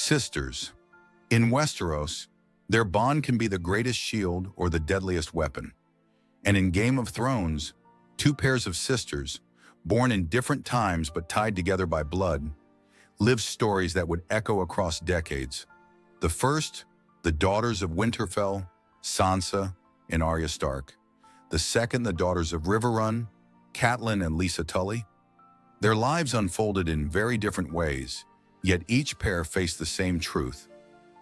Sisters. In Westeros, their bond can be the greatest shield or the deadliest weapon. And in Game of Thrones, two pairs of sisters, born in different times but tied together by blood, live stories that would echo across decades. The first, the daughters of Winterfell, Sansa and Arya Stark. The second, the daughters of Riverrun, Catelyn-Lysa Tully. Their lives unfolded in very different ways, yet each pair faced the same truth.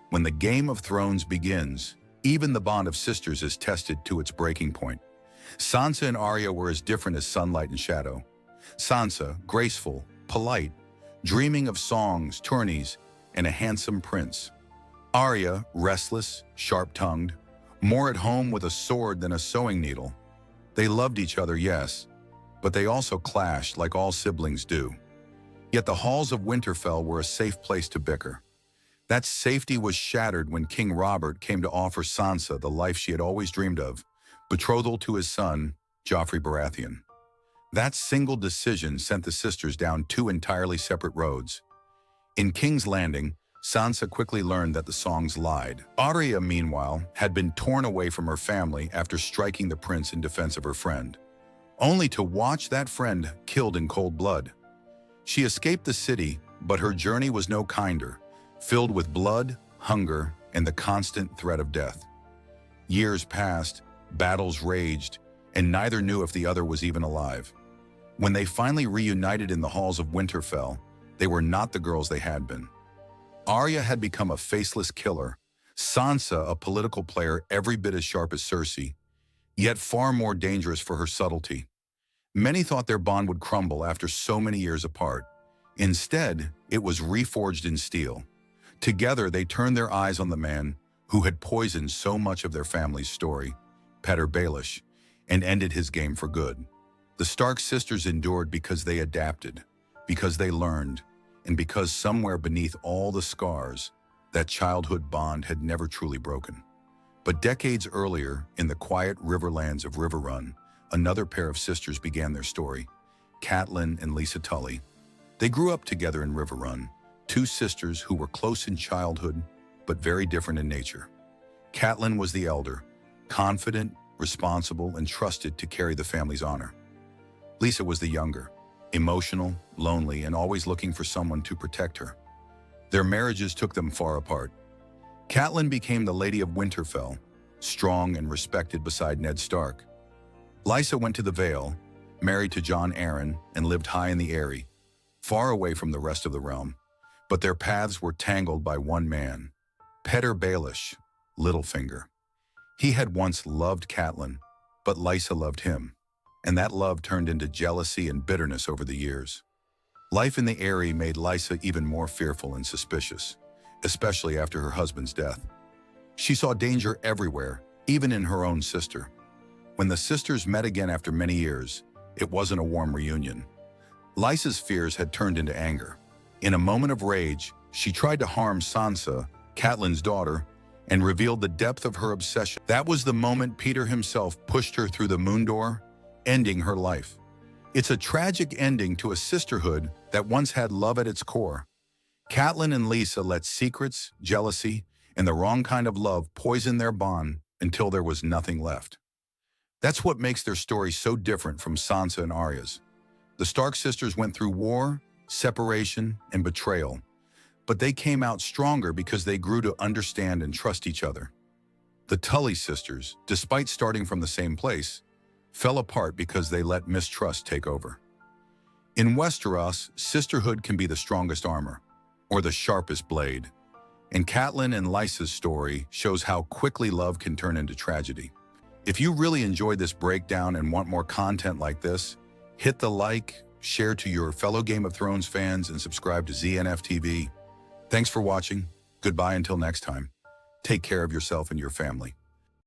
When the Game of Thrones begins, even the bond of sisters is tested to its breaking point. Sansa and Arya were as different as sunlight and shadow. Sansa, graceful, polite, dreaming of songs, tourneys, and a handsome prince. Arya, restless, sharp-tongued, more at home with a sword than a sewing needle. They loved each other, yes, but they also clashed like all siblings do. Yet the halls of Winterfell were a safe place to bicker. That safety was shattered when King Robert came to offer Sansa the life she had always dreamed of, betrothal to his son, Joffrey Baratheon. That single decision sent the sisters down two entirely separate roads. In King's Landing, Sansa quickly learned that the songs lied. Arya, meanwhile, had been torn away from her family after striking the prince in defense of her friend, only to watch that friend killed in cold blood. She escaped the city, but her journey was no kinder, filled with blood, hunger, and the constant threat of death. Years passed, battles raged, and neither knew if the other was even alive. When they finally reunited in the halls of Winterfell, they were not the girls they had been. Arya had become a faceless killer, Sansa a political player every bit as sharp as Cersei, yet far more dangerous for her subtlety. Many thought their bond would crumble after so many years apart. Instead, it was reforged in steel. Together, they turned their eyes on the man who had poisoned so much of their family's story, belish, and ended his game for good. The Stark sisters endured because they adapted, because they learned, and because somewhere beneath all the scars, that childhood bond had never truly broken. But decades earlier, in the quiet riverlands of Riverrun, another pair of sisters began their story, Catelyn-Lysa Tully. They grew up together in Riverrun, two sisters who were close in childhood, but very different in nature. Catelyn was the elder, confident, responsible, and trusted to carry the family's honor. Lysa was the younger, emotional, lonely, and always looking for someone to protect her. Their marriages took them far apart. Catelyn became the Lady of Winterfell, strong and respected beside Ned Stark. Lysa went to the Vale, married to Jon Arryn, and lived high in the Eyrie, far away from the rest of the realm. But their paths were tangled by one man, belish, Littlefinger. He had once loved Catelyn, but Lysa loved him, and that love turned into jealousy and bitterness over the years. Life in the Eyrie made Lysa even more fearful and suspicious, especially after her husband's death. She saw danger everywhere, even in her own sister. When the sisters met again after many years, it wasn't a warm reunion. Lysa's fears had turned into anger. In a moment of rage, she tried to harm Sansa, Catelyn's daughter, and revealed the depth of her obsession. That was the moment Peter himself pushed her through the moon door, ending her life. It's a tragic ending to a sisterhood that once had love at its core. Catelyn and Lysa let secrets, jealousy, and the wrong kind of love poison their bond until there was nothing left. That's what makes their story so different from Sansa and Arya's. The Stark sisters went through war, separation, and betrayal, but they came out stronger because they grew to understand and trust each other. The Tully sisters, despite starting from the same place, fell apart because they let mistrust take over. In Westeros, sisterhood can be the strongest armor, or the sharpest blade, and Catelyn and Lysa's story shows how quickly love can turn into tragedy. If you really enjoyed this breakdown and want more content like this, hit the like, share to your fellow Game of Thrones fans, and subscribe to ZNF TV. Thanks for watching. Goodbye until next time. Take care of yourself and your family.